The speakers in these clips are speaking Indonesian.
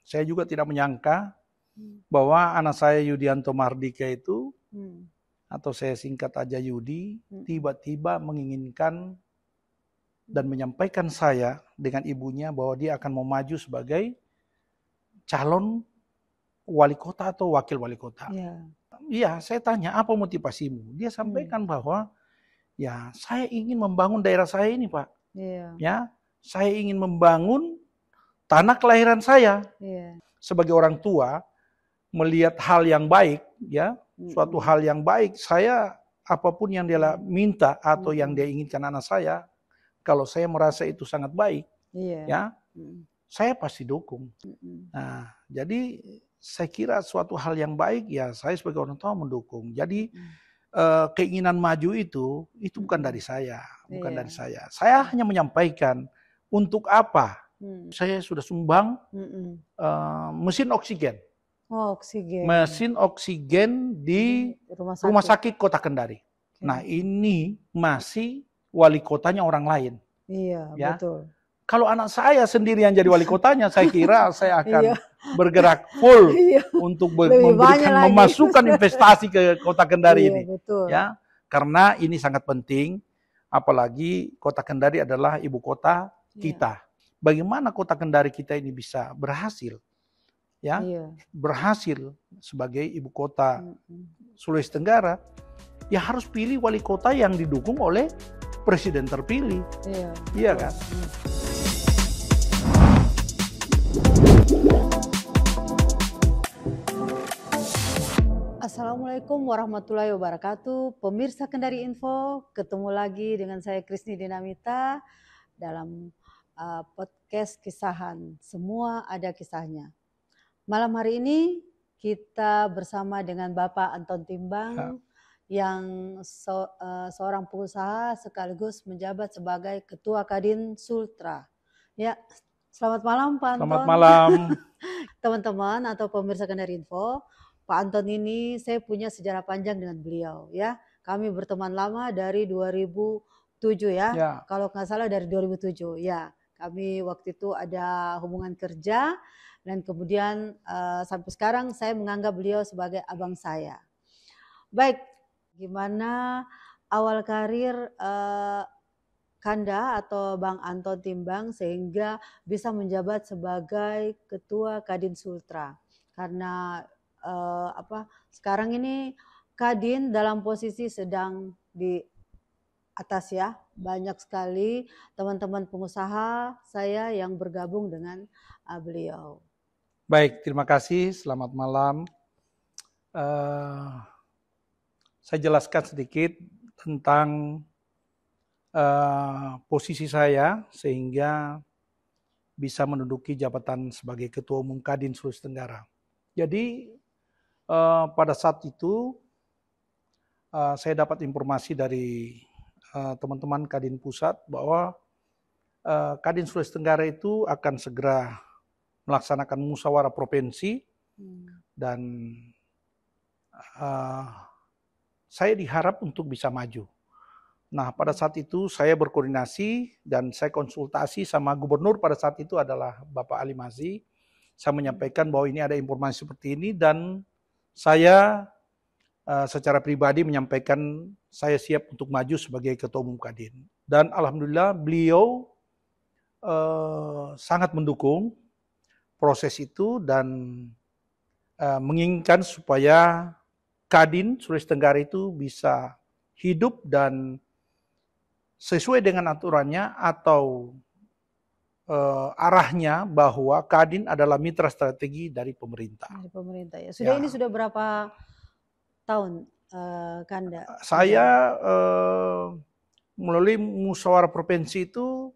Saya juga tidak menyangka bahwa anak saya Yudianto Mardika itu, atau saya singkat aja Yudi, tiba-tiba menginginkan dan menyampaikan saya dengan ibunya bahwa dia akan mau maju sebagai calon wali kota atau wakil wali kota. Iya, saya tanya apa motivasimu? Dia sampaikan bahwa ya saya ingin membangun daerah saya ini, Pak. Ya, saya ingin membangun tanah kelahiran saya. Sebagai orang tua melihat hal yang baik, ya, suatu hal yang baik, saya apapun yang dia minta atau yang dia inginkan anak saya, kalau saya merasa itu sangat baik, ya, saya pasti dukung. Nah, jadi saya kira suatu hal yang baik, ya saya sebagai orang tua mendukung. Jadi keinginan maju itu bukan dari saya, bukan dari saya. Saya hanya menyampaikan untuk apa. Saya sudah sumbang mesin oksigen. Mesin oksigen di rumah sakit Kota Kendari. Nah, ini masih wali kotanya orang lain. Ya. Betul. Kalau anak saya sendiri yang jadi wali kotanya, saya kira saya akan bergerak full untuk memasukkan investasi ke Kota Kendari ini. Betul. Ya, karena ini sangat penting, apalagi Kota Kendari adalah ibu kota kita. Bagaimana Kota Kendari kita ini bisa berhasil? Ya, berhasil sebagai ibu kota Sulawesi Tenggara, ya harus pilih wali kota yang didukung oleh presiden terpilih. Iya kan? Assalamualaikum warahmatullahi wabarakatuh. Pemirsa Kendari Info, ketemu lagi dengan saya Krisni Dinamita dalam podcast Kisahan. Semua ada kisahnya. Malam hari ini kita bersama dengan Bapak Anton Timbang yang seorang pengusaha sekaligus menjabat sebagai Ketua Kadin Sultra. Ya, selamat malam Pak Anton. Selamat malam. Teman-teman atau pemirsa Kendari Info, Pak Anton ini saya punya sejarah panjang dengan beliau ya. Kami berteman lama dari 2007 ya. Kalau nggak salah dari 2007 ya. Kami waktu itu ada hubungan kerja dan kemudian sampai sekarang saya menganggap beliau sebagai abang saya. Baik, gimana awal karir Kanda atau Bang Anton Timbang sehingga bisa menjabat sebagai Ketua Kadin Sultra? Karena sekarang ini Kadin dalam posisi sedang di atas ya, banyak sekali teman-teman pengusaha saya yang bergabung dengan beliau. Baik, terima kasih. Selamat malam. Saya jelaskan sedikit tentang posisi saya sehingga bisa menduduki jabatan sebagai Ketua Umum Kadin Sulawesi Tenggara. Jadi pada saat itu saya dapat informasi dari teman-teman Kadin Pusat bahwa Kadin Sulawesi Tenggara itu akan segera melaksanakan musyawarah provinsi dan saya diharap untuk bisa maju. Nah, pada saat itu saya berkoordinasi dan saya konsultasi sama gubernur pada saat itu adalah Bapak Ali Mazi. Saya menyampaikan bahwa ini ada informasi seperti ini dan saya secara pribadi menyampaikan saya siap untuk maju sebagai Ketua Umum Kadin. Dan alhamdulillah beliau sangat mendukung proses itu dan menginginkan supaya Kadin Sulawesi Tenggara itu bisa hidup dan sesuai dengan aturannya atau arahnya bahwa Kadin adalah mitra strategi dari pemerintah. Dari pemerintah ya. Ini sudah berapa tahun Kanda? Saya melalui musyawarah provinsi itu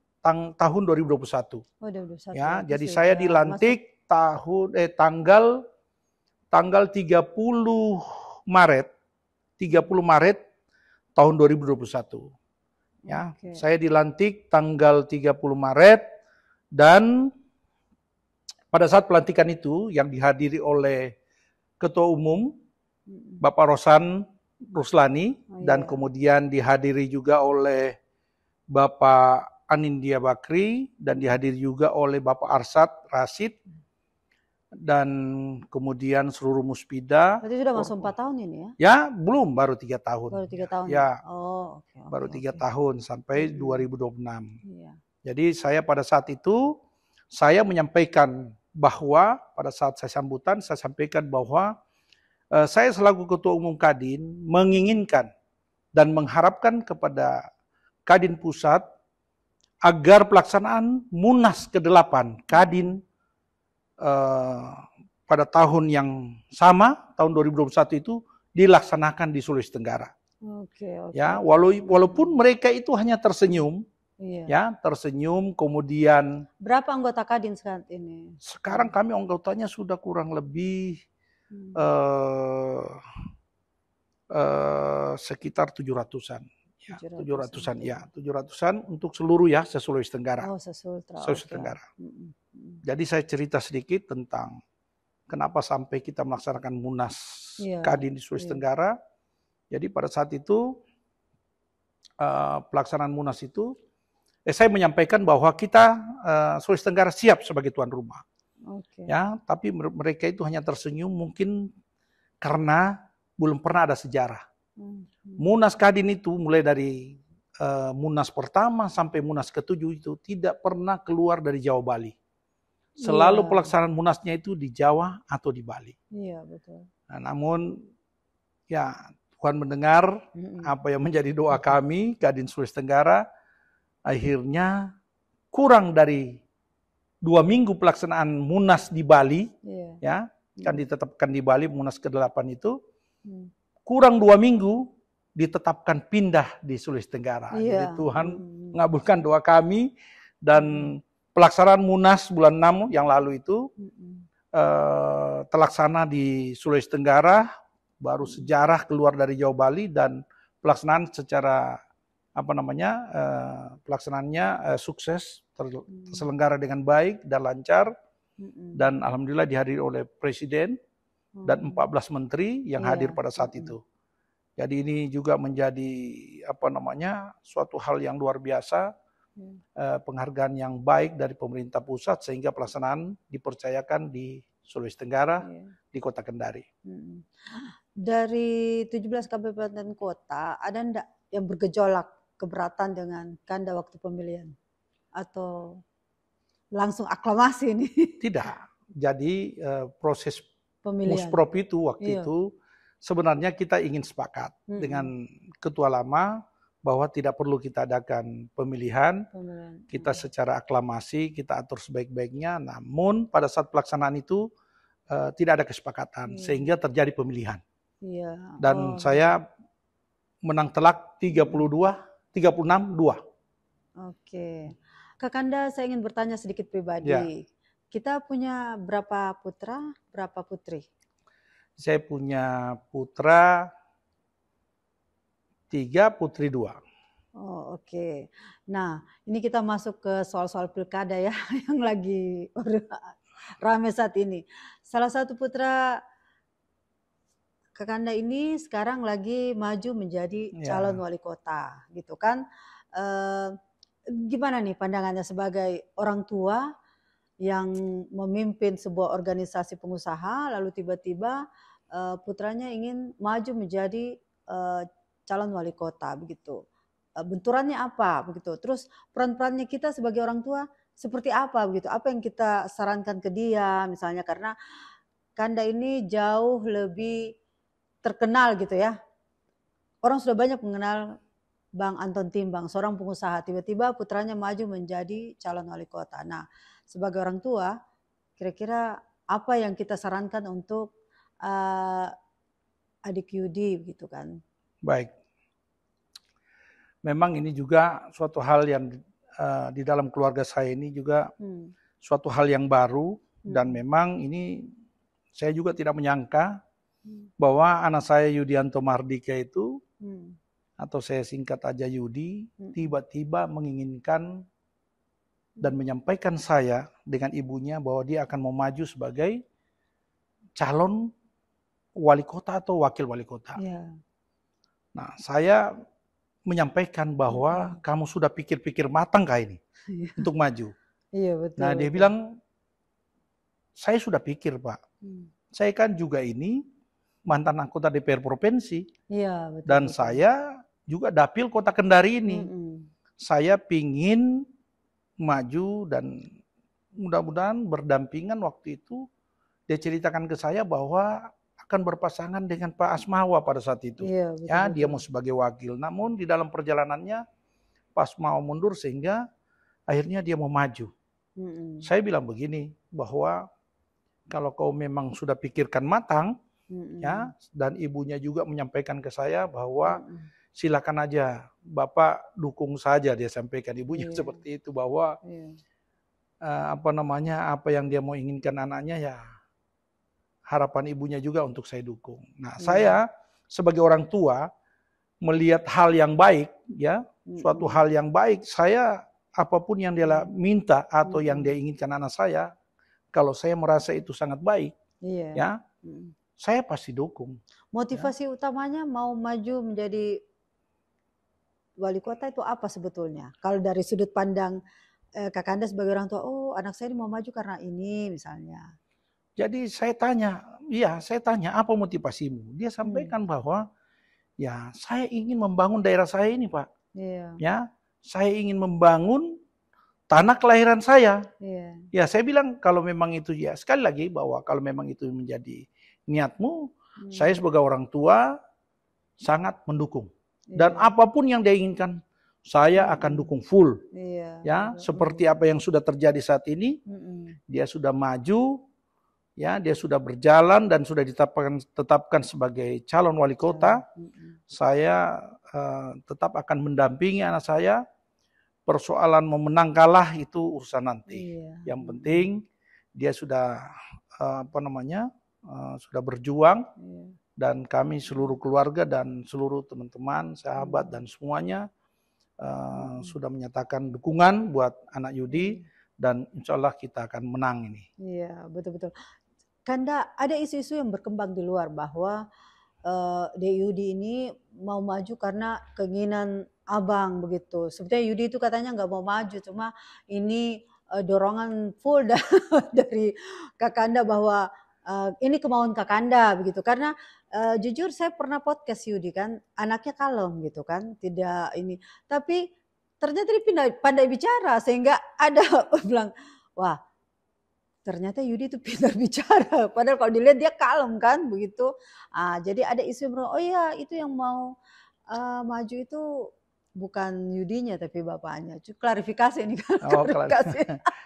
tahun 2021. Oh, 2021. Ya, jadi saya dilantik tanggal 30 Maret tahun 2021. Ya, saya dilantik tanggal 30 Maret dan pada saat pelantikan itu yang dihadiri oleh Ketua Umum Bapak Rosan Ruslani dan kemudian dihadiri juga oleh Bapak Anindya Bakri dan dihadiri juga oleh Bapak Arsad Rasid. dan kemudian seluruh muspida. Berarti sudah masuk 4 tahun ini ya? Ya, belum, baru 3 tahun. Baru 3 tahun? Ya, baru 3 tahun sampai 2026. Iya. Jadi saya pada saat itu, saya menyampaikan bahwa pada saat saya sambutan, saya sampaikan bahwa saya selaku Ketua Umum Kadin menginginkan dan mengharapkan kepada Kadin Pusat agar pelaksanaan Munas ke-8 Kadin pada tahun yang sama, tahun 2021 itu dilaksanakan di Sulawesi Tenggara. Ya, walaupun mereka itu hanya tersenyum, ya, tersenyum, kemudian. Berapa anggota Kadin saat ini? Sekarang kami anggotanya sudah kurang lebih sekitar 700-an. Ya, 700-an ya, 700-an untuk seluruh ya se-Sulawesi Tenggara. Sulawesi Tenggara. Jadi saya cerita sedikit tentang kenapa sampai kita melaksanakan Munas Kadin di Sulawesi Tenggara. Jadi pada saat itu pelaksanaan Munas itu saya menyampaikan bahwa kita Sulawesi Tenggara siap sebagai tuan rumah. Ya, tapi mereka itu hanya tersenyum mungkin karena belum pernah ada sejarah. Munas Kadin itu mulai dari Munas pertama sampai Munas ke-7 itu tidak pernah keluar dari Jawa Bali. Selalu pelaksanaan Munasnya itu di Jawa atau di Bali. Iya, betul. Nah, namun ya Tuhan mendengar apa yang menjadi doa kami Kadin Sulawesi Tenggara. Akhirnya kurang dari 2 minggu pelaksanaan Munas di Bali, ya kan ditetapkan di Bali Munas ke-8 itu. Kurang 2 minggu ditetapkan pindah di Sulawesi Tenggara. Jadi Tuhan mengabulkan doa kami dan pelaksanaan Munas bulan 6 yang lalu itu terlaksana di Sulawesi Tenggara, baru sejarah keluar dari Jawa Bali dan pelaksanaan secara pelaksanaannya sukses, terselenggara dengan baik dan lancar dan alhamdulillah dihadiri oleh Presiden dan 14 menteri yang hadir pada saat itu. Jadi ini juga menjadi suatu hal yang luar biasa, penghargaan yang baik dari pemerintah pusat sehingga pelaksanaan dipercayakan di Sulawesi Tenggara, di Kota Kendari. Dari 17 kabupaten kota, ada enggak yang bergejolak keberatan dengan Kanda waktu pemilihan? Atau langsung aklamasi ini? Tidak. Jadi proses pemilihan Musprop itu waktu itu sebenarnya kita ingin sepakat dengan ketua lama bahwa tidak perlu kita adakan pemilihan. Kita secara aklamasi, kita atur sebaik-baiknya, namun pada saat pelaksanaan itu tidak ada kesepakatan sehingga terjadi pemilihan. Dan saya menang telak 36-2. Kak Kanda, saya ingin bertanya sedikit pribadi. Kita punya berapa putra, berapa putri? Saya punya putra 3, putri 2. Nah, ini kita masuk ke soal-soal pilkada ya, yang lagi ramai saat ini. Salah satu putra Kak Kanda ini sekarang lagi maju menjadi calon wali kota, gitu kan? Gimana nih pandangannya sebagai orang tua yang memimpin sebuah organisasi pengusaha, lalu tiba-tiba putranya ingin maju menjadi calon wali kota, begitu. Benturannya apa, begitu. Terus peran-perannya kita sebagai orang tua seperti apa, begitu. Apa yang kita sarankan ke dia, misalnya karena Kanda ini jauh lebih terkenal gitu ya. Orang sudah banyak mengenal Bang Anton Timbang, seorang pengusaha, tiba-tiba putranya maju menjadi calon wali kota. Nah, sebagai orang tua, kira-kira apa yang kita sarankan untuk adik Yudi gitu kan? Baik. Memang ini juga suatu hal yang di dalam keluarga saya ini juga suatu hal yang baru dan memang ini saya juga tidak menyangka bahwa anak saya Yudianto Mardika itu atau saya singkat aja Yudi, tiba-tiba menginginkan dan menyampaikan saya dengan ibunya bahwa dia akan mau maju sebagai calon wali kota atau wakil wali kota. Nah, saya menyampaikan bahwa kamu sudah pikir-pikir matang kah ini untuk maju. Betul. Nah, dia bilang saya sudah pikir Pak, saya kan juga ini mantan anggota DPR Provinsi. Iya, betul. Dan saya juga dapil Kota Kendari ini. Saya pingin maju dan mudah-mudahan berdampingan waktu itu. Dia ceritakan ke saya bahwa akan berpasangan dengan Pak Asmawa pada saat itu. Iya, betul, betul. Dia mau sebagai wakil. Namun di dalam perjalanannya Pak Asmawa mundur sehingga akhirnya dia mau maju. Saya bilang begini, bahwa kalau kau memang sudah pikirkan matang, ya, dan ibunya juga menyampaikan ke saya bahwa silakan aja, Bapak dukung saja, dia sampaikan ibunya seperti itu, bahwa apa yang dia mau inginkan anaknya, ya harapan ibunya juga untuk saya dukung. Nah, saya sebagai orang tua melihat hal yang baik, ya, suatu hal yang baik, saya apapun yang dia minta atau yang dia inginkan anak saya, kalau saya merasa itu sangat baik, ya, saya pasti dukung. Motivasi utamanya mau maju menjadi wali kota itu apa sebetulnya? Kalau dari sudut pandang Kakanda sebagai orang tua, oh anak saya ini mau maju karena ini misalnya. Jadi saya tanya, apa motivasimu? Dia sampaikan bahwa ya saya ingin membangun daerah saya ini, Pak. Ya, saya ingin membangun tanah kelahiran saya. Ya, saya bilang kalau memang itu, ya sekali lagi bahwa kalau memang itu menjadi niatmu, saya sebagai orang tua sangat mendukung. Dan apapun yang dia inginkan, saya akan dukung full. Ya, seperti apa yang sudah terjadi saat ini, dia sudah maju, ya, dia sudah berjalan dan sudah ditetapkan sebagai calon wali kota. Saya tetap akan mendampingi anak saya. Persoalan memenang kalah itu urusan nanti. Yang penting dia sudah sudah berjuang, dan kami seluruh keluarga dan seluruh teman-teman, sahabat dan semuanya sudah menyatakan dukungan buat anak Yudi, dan insya Allah kita akan menang ini. Iya, betul-betul. Kanda, ada isu-isu yang berkembang di luar bahwa Yudi ini mau maju karena keinginan abang begitu. Sebenarnya Yudi itu katanya nggak mau maju, cuma ini dorongan full dari Kakanda bahwa ini kemauan Kakanda begitu. Karena jujur saya pernah podcast Yudi kan, anaknya kalem gitu kan, tidak ini. Tapi ternyata dia pandai bicara sehingga ada bilang, wah ternyata Yudi itu pintar bicara. Padahal kalau dilihat dia kalem kan begitu. Jadi ada isu yang oh iya itu yang mau maju itu bukan Yudinya tapi bapaknya. Klarifikasi ini kan. Klarifikasi.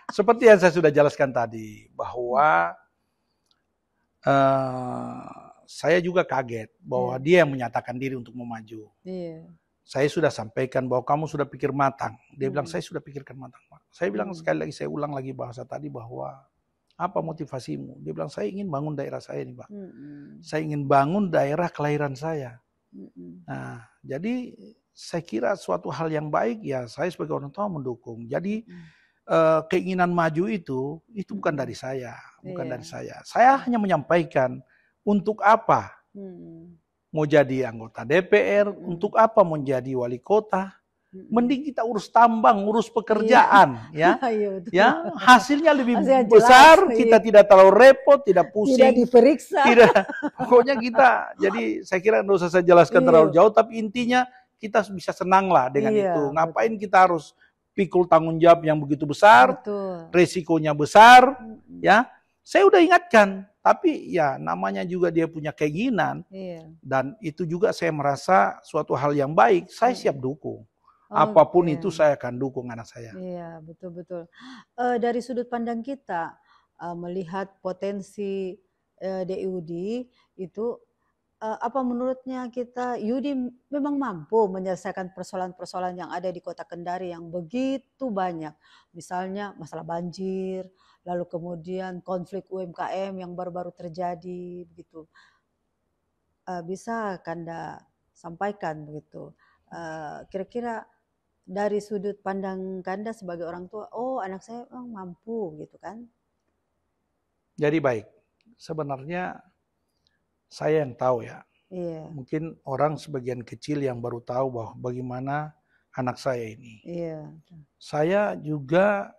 Seperti yang saya sudah jelaskan tadi bahwa saya juga kaget bahwa dia yang menyatakan diri untuk mau maju. Saya sudah sampaikan bahwa kamu sudah pikir matang. Dia bilang saya sudah pikirkan matang. Saya bilang sekali lagi, saya ulang lagi bahasa tadi bahwa apa motivasimu? Dia bilang saya ingin bangun daerah saya nih Pak. Saya ingin bangun daerah kelahiran saya. Nah, jadi saya kira suatu hal yang baik, ya saya sebagai orang tua mendukung. Jadi keinginan maju itu bukan dari saya, dari saya. Saya hanya menyampaikan untuk apa mau jadi anggota DPR, untuk apa mau jadi wali kota. Mending kita urus tambang, urus pekerjaan, ya, ya hasilnya lebih besar, kita tidak terlalu repot, tidak pusing, tidak diperiksa, pokoknya kita. Jadi saya kira nggak usah saya jelaskan terlalu jauh, tapi intinya kita bisa senang lah dengan itu. Ngapain kita harus pikul tanggung jawab yang begitu besar, resikonya besar, ya. Saya udah ingatkan, tapi ya namanya juga dia punya keinginan, dan itu juga saya merasa suatu hal yang baik, saya siap dukung. Apapun itu saya akan dukung anak saya. Iya, betul-betul. Dari sudut pandang kita melihat potensi Yudi itu apa menurutnya kita Yudi memang mampu menyelesaikan persoalan-persoalan yang ada di Kota Kendari yang begitu banyak. Misalnya masalah banjir, lalu kemudian konflik UMKM yang baru-baru terjadi begitu. Bisa Kanda sampaikan begitu. Kira-kira dari sudut pandang Kanda sebagai orang tua, oh anak saya mampu gitu kan? Jadi baik, sebenarnya saya yang tahu ya. Mungkin orang sebagian kecil yang baru tahu bahwa bagaimana anak saya ini. Saya juga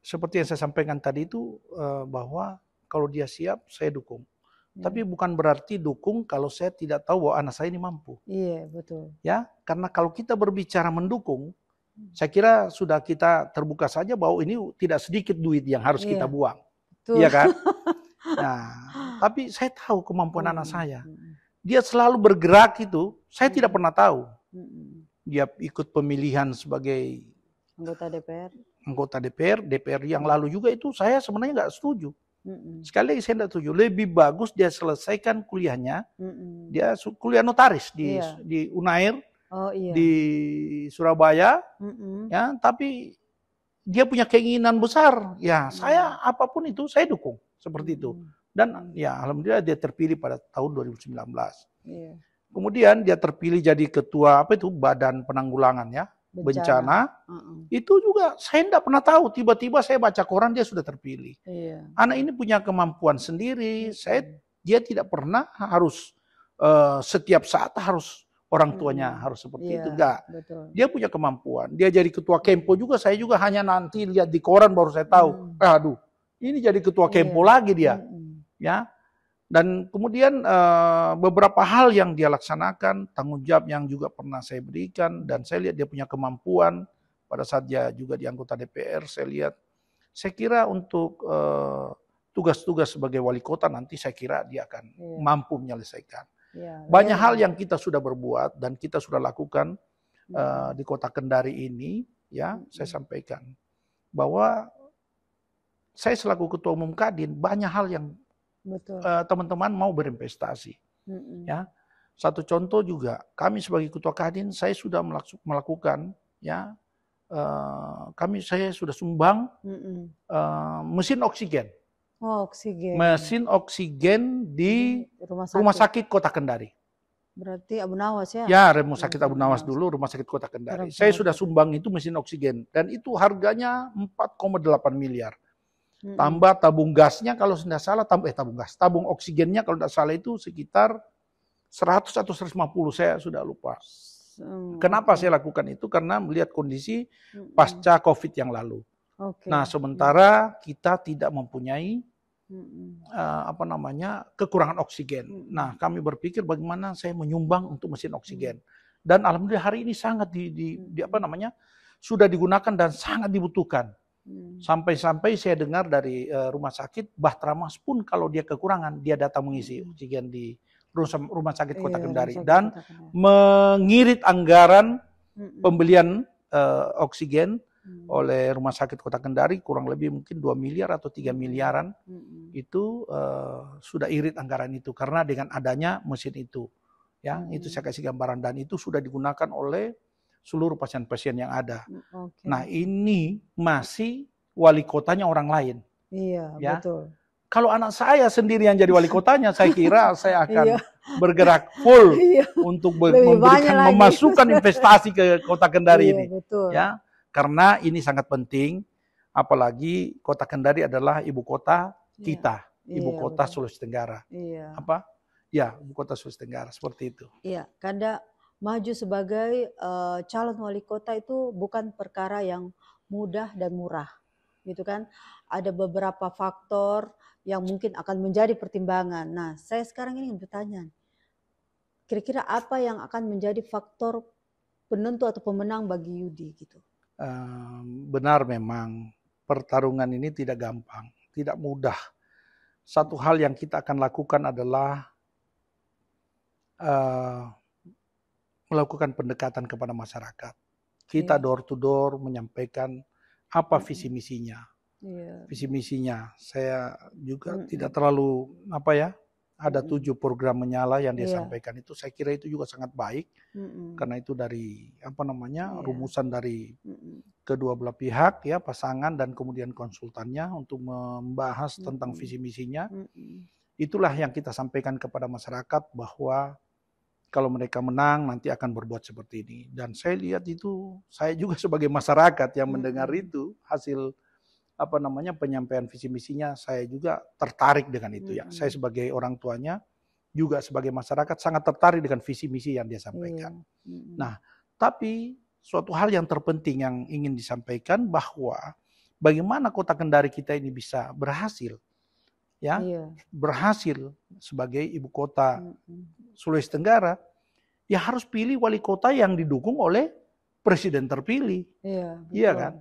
seperti yang saya sampaikan tadi itu bahwa kalau dia siap, saya dukung. Tapi bukan berarti dukung kalau saya tidak tahu bahwa anak saya ini mampu. Iya, betul. Ya, karena kalau kita berbicara mendukung, saya kira sudah kita terbuka saja bahwa ini tidak sedikit duit yang harus kita buang. Iya kan? Nah, tapi saya tahu kemampuan anak saya. Dia selalu bergerak itu, saya tidak pernah tahu. Dia ikut pemilihan sebagai anggota DPR, DPR yang lalu juga itu saya sebenarnya nggak setuju. Sekali lagi saya tidak setuju. Lebih bagus dia selesaikan kuliahnya, dia kuliah notaris di Unair, di Surabaya, ya. Tapi dia punya keinginan besar, ya saya apapun itu saya dukung seperti itu. Dan ya alhamdulillah dia terpilih pada tahun 2019. Kemudian dia terpilih jadi ketua Badan Penanggulangan ya bencana. Itu juga saya tidak pernah tahu. Tiba-tiba saya baca koran dia sudah terpilih. Anak ini punya kemampuan sendiri. Dia tidak pernah harus setiap saat harus orang tuanya harus seperti itu. Enggak. Dia punya kemampuan. Dia jadi ketua Kempo juga. Saya juga hanya nanti lihat di koran baru saya tahu. Aduh, ini jadi ketua Kempo lagi dia. Ya. Dan kemudian beberapa hal yang dia laksanakan, tanggung jawab yang juga pernah saya berikan, dan saya lihat dia punya kemampuan pada saat dia juga di anggota DPR. Saya kira untuk tugas-tugas sebagai wali kota nanti saya kira dia akan mampu menyelesaikan. Banyak hal yang kita sudah berbuat dan kita sudah lakukan di kota Kendari ini, ya saya sampaikan bahwa saya selaku ketua umum Kadin banyak hal yang teman-teman mau berinvestasi. Ya, satu contoh juga kami sebagai ketua Kadin saya sudah melakukan ya saya sudah sumbang mesin oksigen. Mesin oksigen di rumah sakit Kota Kendari. Berarti Abu Nawas ya? Ya, rumah sakit Abu Nawas dulu, rumah sakit Kota Kendari. Saya sudah sumbang itu mesin oksigen dan itu harganya 4,8 miliar. Tambah tabung gasnya kalau tidak salah, tabung oksigennya kalau tidak salah itu sekitar 100 atau 150, saya sudah lupa. Kenapa saya lakukan itu? Karena melihat kondisi pasca COVID yang lalu. Nah, sementara kita tidak mempunyai kekurangan oksigen. Nah, kami berpikir bagaimana saya menyumbang untuk mesin oksigen. Dan alhamdulillah hari ini sangat sudah digunakan dan sangat dibutuhkan. Sampai-sampai saya dengar dari rumah sakit Bahtramas pun kalau dia kekurangan dia datang mengisi oksigen di rumah sakit Kota Kendari dan mengirit anggaran pembelian oksigen oleh rumah sakit Kota Kendari kurang lebih mungkin 2 miliar atau 3 miliaran itu sudah irit anggaran itu karena dengan adanya mesin itu ya itu saya kasih gambaran dan itu sudah digunakan oleh seluruh pasien-pasien yang ada. Nah ini masih wali kotanya orang lain. Iya, ya. betul. Kalau anak saya sendiri yang jadi wali kotanya, saya kira saya akan bergerak full untuk memasukkan investasi ke Kota Kendari ini. Betul. Ya, karena ini sangat penting, apalagi Kota Kendari adalah ibu kota kita, ibu kota Sulawesi Tenggara. Ya, ibu kota Sulawesi Tenggara seperti itu. Iya, Kanda maju sebagai calon wali kota itu bukan perkara yang mudah dan murah, gitu kan? Ada beberapa faktor yang mungkin akan menjadi pertimbangan. Nah, saya sekarang ini bertanya, kira-kira apa yang akan menjadi faktor penentu atau pemenang bagi Yudi, gitu? Benar memang pertarungan ini tidak gampang, tidak mudah. Satu hal yang kita akan lakukan adalah melakukan pendekatan kepada masyarakat. Kita door to door menyampaikan apa visi misinya. Visi misinya. Saya juga tidak terlalu ada 7 program menyala yang dia sampaikan itu. Saya kira itu juga sangat baik karena itu dari rumusan dari kedua belah pihak ya pasangan dan kemudian konsultannya untuk membahas tentang visi misinya. Itulah yang kita sampaikan kepada masyarakat bahwa kalau mereka menang nanti akan berbuat seperti ini. Dan saya lihat itu, saya juga sebagai masyarakat yang mendengar itu hasil penyampaian visi misinya, saya juga tertarik dengan itu ya. Saya sebagai orang tuanya juga sebagai masyarakat sangat tertarik dengan visi misi yang dia sampaikan. Nah, tapi suatu hal yang terpenting yang ingin disampaikan bahwa bagaimana kota Kendari kita ini bisa berhasil, ya, berhasil sebagai ibu kota Sulawesi Tenggara, ya harus pilih wali kota yang didukung oleh presiden terpilih, iya kan?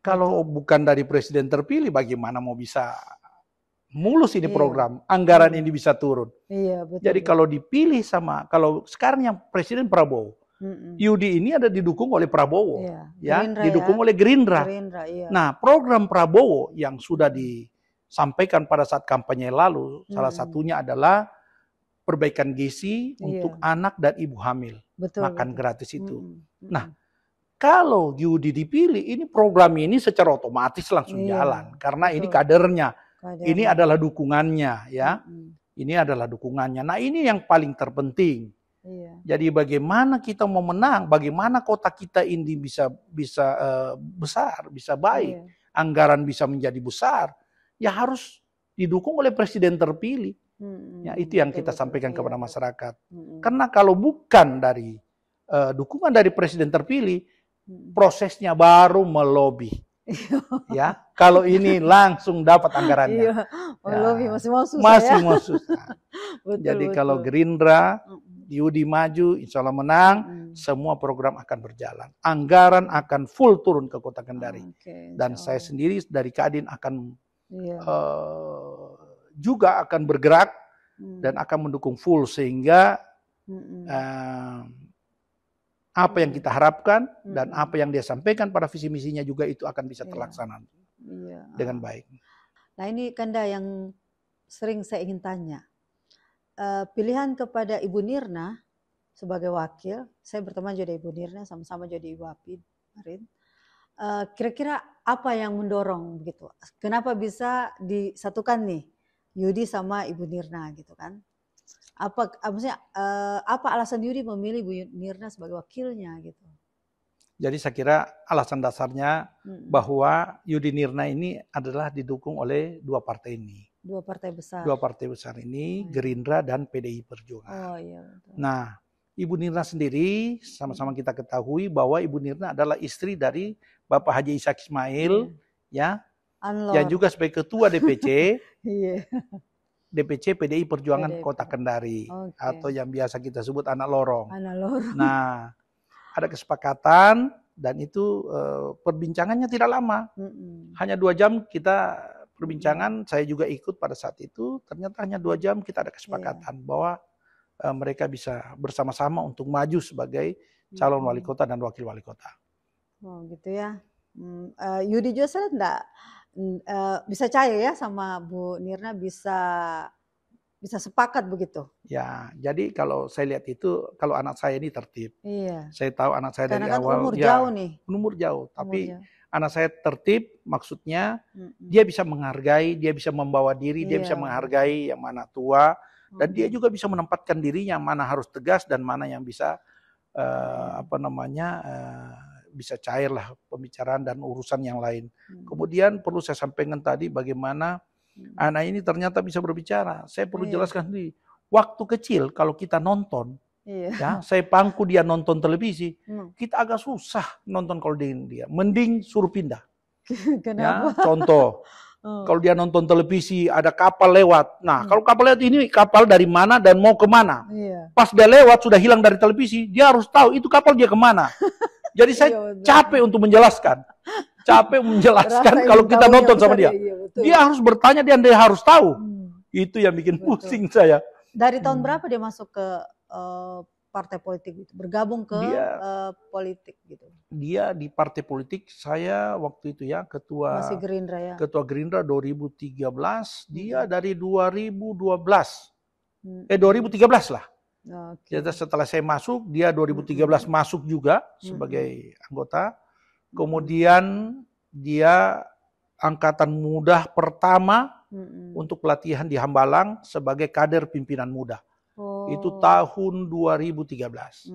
Kalau bukan dari presiden terpilih, bagaimana mau bisa mulus ini program, anggaran ini bisa turun. Jadi kalau dipilih kalau sekarang yang presiden Prabowo, Yudi ini ada didukung oleh Prabowo, ya, didukung oleh Gerindra. Nah, program Prabowo yang sudah disampaikan pada saat kampanye lalu, salah satunya adalah perbaikan gizi untuk anak dan ibu hamil, makan gratis itu. Nah, kalau Yudi dipilih, ini program ini secara otomatis langsung jalan, karena ini kadernya, ini adalah dukungannya, ya, ini adalah dukungannya. Nah, ini yang paling terpenting. Jadi bagaimana kita mau menang, bagaimana kota kita ini bisa besar, bisa baik, anggaran bisa menjadi besar, ya harus didukung oleh presiden terpilih. Ya, itu yang kita sampaikan kepada masyarakat. Karena kalau bukan dari dukungan dari presiden terpilih, prosesnya baru melobi. Ya, kalau ini langsung dapat anggarannya. Melobi masih mau susah. Masih mau susah. Jadi kalau Gerindra Yudi maju, insya Allah menang, semua program akan berjalan. Anggaran akan full turun ke Kota Kendari. Dan saya sendiri dari Kadin akan juga akan bergerak dan akan mendukung full, sehingga apa yang kita harapkan dan apa yang dia sampaikan pada visi misinya juga itu akan bisa terlaksana dengan baik. Nah, ini Kanda yang sering saya ingin tanya. Pilihan kepada Ibu Nirna sebagai wakil, saya berteman juga Ibu Nirna, sama-sama jadi Ibu Api kemarin. Kira-kira apa yang mendorong begitu? Kenapa bisa disatukan nih Yudi sama Ibu Nirna gitu kan? Maksudnya apa alasan Yudi memilih Ibu Nirna sebagai wakilnya gitu? Jadi saya kira alasan dasarnya bahwa Yudi Nirna ini adalah didukung oleh dua partai ini. Dua partai besar. Dua partai besar ini, Gerindra dan PDI Perjuangan. Nah, Ibu Nirna sendiri sama-sama kita ketahui bahwa Ibu Nirna adalah istri dari Bapak Haji Ishak Ismail, ya, yang juga sebagai ketua DPC, DPC PDI Perjuangan Kota Kendari, atau yang biasa kita sebut anak lorong. Nah, ada kesepakatan dan itu perbincangannya tidak lama, hanya 2 jam kita perbincangan. Saya juga ikut pada saat itu. Ternyata hanya 2 jam kita ada kesepakatan bahwa mereka bisa bersama-sama untuk maju sebagai calon wali kota dan wakil wali kota. Oh gitu ya. Yudi juga saya enggak bisa cair ya sama Bu Nirna, bisa sepakat begitu. Ya, jadi kalau saya lihat itu, kalau anak saya ini tertib. Saya tahu anak saya karena dari kan awal umur jauh nih. Umur jauh, tapi anak saya tertib, maksudnya dia bisa menghargai, dia bisa membawa diri, dia bisa menghargai yang mana tua, dan dia juga bisa menempatkan dirinya mana harus tegas dan mana yang bisa bisa cair lah pembicaraan dan urusan yang lain. Kemudian perlu saya sampaikan tadi bagaimana anak ini ternyata bisa berbicara. Saya perlu jelaskan sendiri. Waktu kecil kalau kita nonton, ya, saya pangku dia nonton televisi, kita agak susah nonton kalau dia. Mending suruh pindah. Kenapa? Ya, contoh, kalau dia nonton televisi ada kapal lewat. Nah, kalau kapal lewat ini kapal dari mana dan mau kemana. Pas dia lewat sudah hilang dari televisi, dia harus tahu itu kapal dia kemana. Jadi saya capek untuk menjelaskan. Kalau kita nonton sama dia. Dia harus bertanya, dia harus tahu. Itu yang bikin pusing saya. Dari tahun berapa dia masuk ke partai politik gitu, bergabung ke politik gitu? Dia di partai politik, saya waktu itu ya ketua masih Gerindra ya. Ketua Gerindra 2013, dia dari 2012. 2013 lah. Jadi setelah saya masuk, dia 2013 masuk juga sebagai anggota. Kemudian dia angkatan muda pertama untuk pelatihan di Hambalang sebagai kader pimpinan muda. Itu tahun 2013.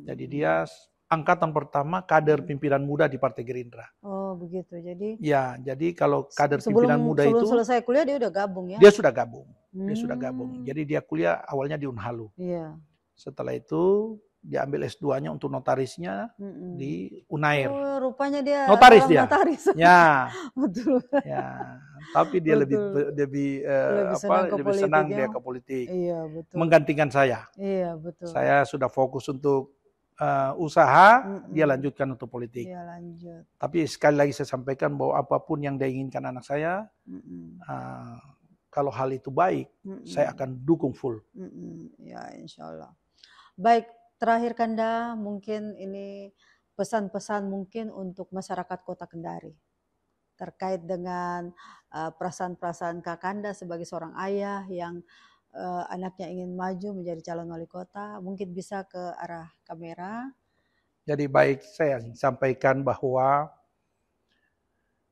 Jadi dia angkatan pertama kader pimpinan muda di Partai Gerindra. Oh begitu. Jadi ya, jadi kalau kader pimpinan muda itu sebelum selesai kuliah dia udah gabung ya? Dia sudah gabung. Dia sudah gabung. Jadi dia kuliah awalnya di Unhalu. Setelah itu dia ambil S2-nya untuk notarisnya di Unair. Oh, rupanya dia notaris dia. Notaris. Ya. Betul. Ya, tapi dia Betul. lebih politik, senang dia ya. ke politik. Iya, betul. Menggantikan saya. Iya, betul. Saya sudah fokus untuk usaha, dia lanjutkan untuk politik. Dia lanjut. Tapi sekali lagi saya sampaikan bahwa apapun yang dia inginkan anak saya, kalau hal itu baik, saya akan dukung full. Ya, insya Allah. Baik, terakhir Kanda, mungkin ini pesan-pesan mungkin untuk masyarakat Kota Kendari terkait dengan perasaan-perasaan Kakanda sebagai seorang ayah yang anaknya ingin maju menjadi calon wali kota, mungkin bisa ke arah kamera. Jadi baik saya sampaikan bahwa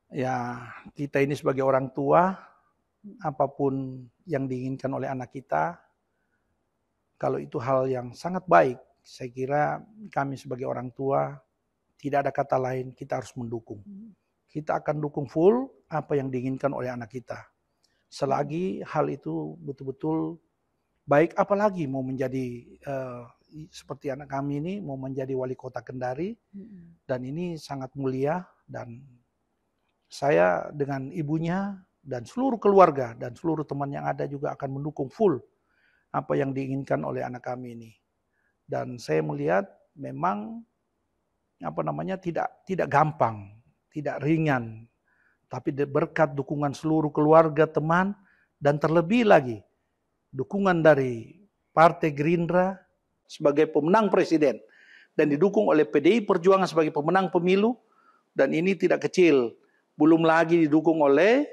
ya kita ini sebagai orang tua, apapun yang diinginkan oleh anak kita, kalau itu hal yang sangat baik, saya kira kami sebagai orang tua tidak ada kata lain, kita harus mendukung. Kita akan dukung full apa yang diinginkan oleh anak kita. Selagi hal itu betul-betul baik, apalagi mau menjadi seperti anak kami ini mau menjadi wali kota Kendari, dan ini sangat mulia, dan saya dengan ibunya dan seluruh keluarga dan seluruh teman yang ada juga akan mendukung full apa yang diinginkan oleh anak kami ini. Dan saya melihat memang tidak gampang, tidak ringan. Tapi berkat dukungan seluruh keluarga, teman, dan terlebih lagi dukungan dari Partai Gerindra sebagai pemenang presiden dan didukung oleh PDI Perjuangan sebagai pemenang pemilu, dan ini tidak kecil. Belum lagi didukung oleh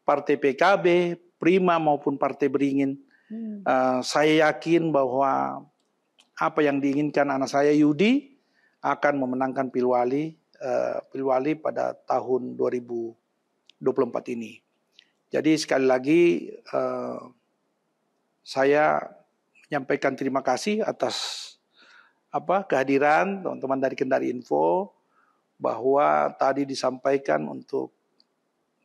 Partai PKB, Prima maupun Partai Beringin. Saya yakin bahwa apa yang diinginkan anak saya Yudi akan memenangkan Pilwali pada tahun 2024 ini. Jadi sekali lagi saya menyampaikan terima kasih atas kehadiran teman-teman dari Kendari Info, bahwa tadi disampaikan untuk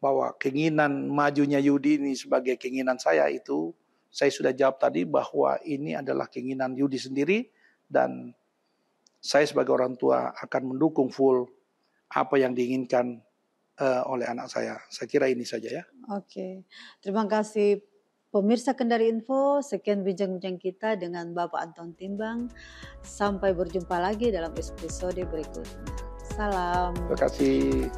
bahwa keinginan majunya Yudi ini sebagai keinginan saya, itu saya sudah jawab tadi bahwa ini adalah keinginan Yudi sendiri, dan saya sebagai orang tua akan mendukung full apa yang diinginkan oleh anak saya. Saya kira ini saja ya. Oke. Terima kasih pemirsa Kendari Info. Sekian bincang-bincang kita dengan Bapak Anton Timbang. Sampai berjumpa lagi dalam episode berikutnya. Salam. Terima kasih.